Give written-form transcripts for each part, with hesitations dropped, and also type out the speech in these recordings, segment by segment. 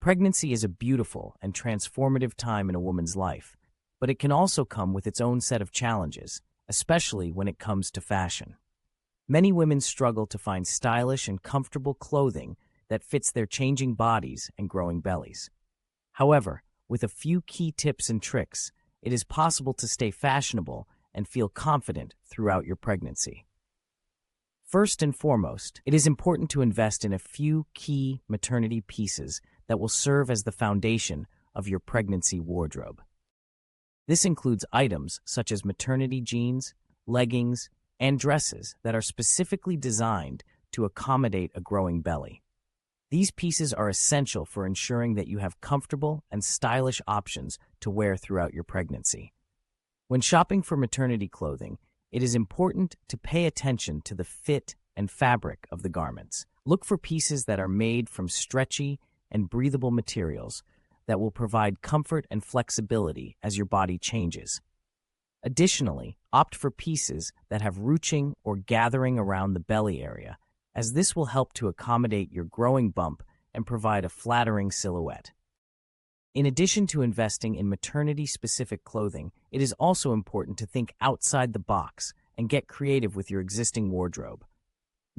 Pregnancy is a beautiful and transformative time in a woman's life, but it can also come with its own set of challenges, especially when it comes to fashion. Many women struggle to find stylish and comfortable clothing that fits their changing bodies and growing bellies. However, with a few key tips and tricks, it is possible to stay fashionable and feel confident throughout your pregnancy. First and foremost, it is important to invest in a few key maternity pieces that will serve as the foundation of your pregnancy wardrobe. This includes items such as maternity jeans, leggings, and dresses that are specifically designed to accommodate a growing belly. These pieces are essential for ensuring that you have comfortable and stylish options to wear throughout your pregnancy. When shopping for maternity clothing, it is important to pay attention to the fit and fabric of the garments. Look for pieces that are made from stretchy and breathable materials that will provide comfort and flexibility as your body changes. Additionally, opt for pieces that have ruching or gathering around the belly area, as this will help to accommodate your growing bump and provide a flattering silhouette. In addition to investing in maternity-specific clothing, it is also important to think outside the box and get creative with your existing wardrobe.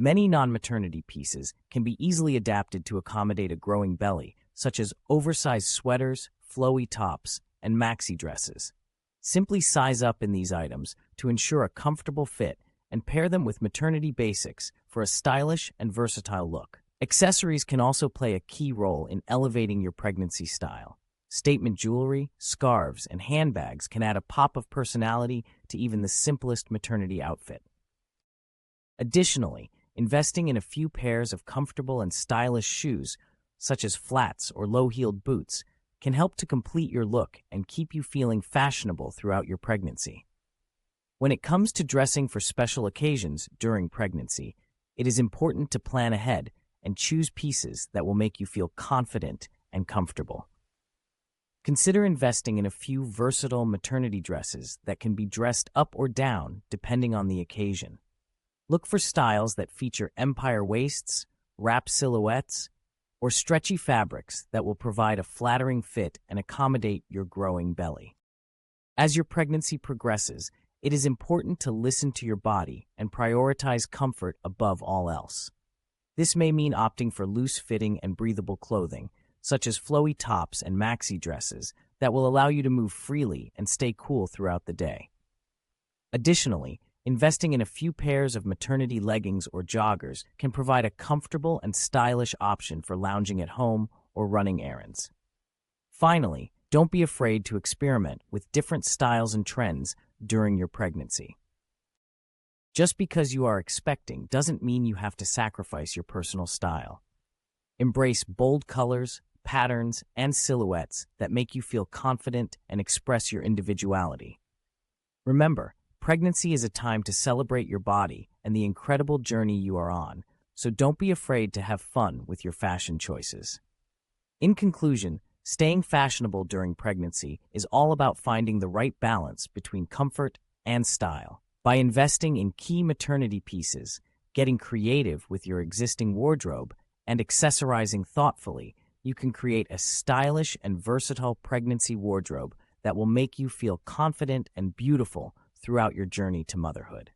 Many non-maternity pieces can be easily adapted to accommodate a growing belly, such as oversized sweaters, flowy tops, and maxi dresses. Simply size up in these items to ensure a comfortable fit and pair them with maternity basics for a stylish and versatile look. Accessories can also play a key role in elevating your pregnancy style. Statement jewelry, scarves, and handbags can add a pop of personality to even the simplest maternity outfit. Additionally, investing in a few pairs of comfortable and stylish shoes, such as flats or low-heeled boots, can help to complete your look and keep you feeling fashionable throughout your pregnancy. When it comes to dressing for special occasions during pregnancy, it is important to plan ahead and choose pieces that will make you feel confident and comfortable. Consider investing in a few versatile maternity dresses that can be dressed up or down depending on the occasion. Look for styles that feature empire waists, wrap silhouettes, or stretchy fabrics that will provide a flattering fit and accommodate your growing belly. As your pregnancy progresses, it is important to listen to your body and prioritize comfort above all else. This may mean opting for loose-fitting and breathable clothing, such as flowy tops and maxi dresses, that will allow you to move freely and stay cool throughout the day. Additionally, investing in a few pairs of maternity leggings or joggers can provide a comfortable and stylish option for lounging at home or running errands. Finally, don't be afraid to experiment with different styles and trends during your pregnancy. Just because you are expecting doesn't mean you have to sacrifice your personal style. Embrace bold colors, patterns, and silhouettes that make you feel confident and express your individuality. Remember, pregnancy is a time to celebrate your body and the incredible journey you are on, so don't be afraid to have fun with your fashion choices. In conclusion, staying fashionable during pregnancy is all about finding the right balance between comfort and style. By investing in key maternity pieces, getting creative with your existing wardrobe, and accessorizing thoughtfully, you can create a stylish and versatile pregnancy wardrobe that will make you feel confident and beautiful throughout your journey to motherhood.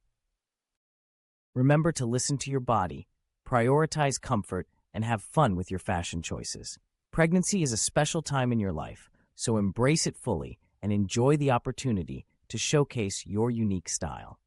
Remember to listen to your body, prioritize comfort, and have fun with your fashion choices. Pregnancy is a special time in your life, so embrace it fully and enjoy the opportunity to showcase your unique style.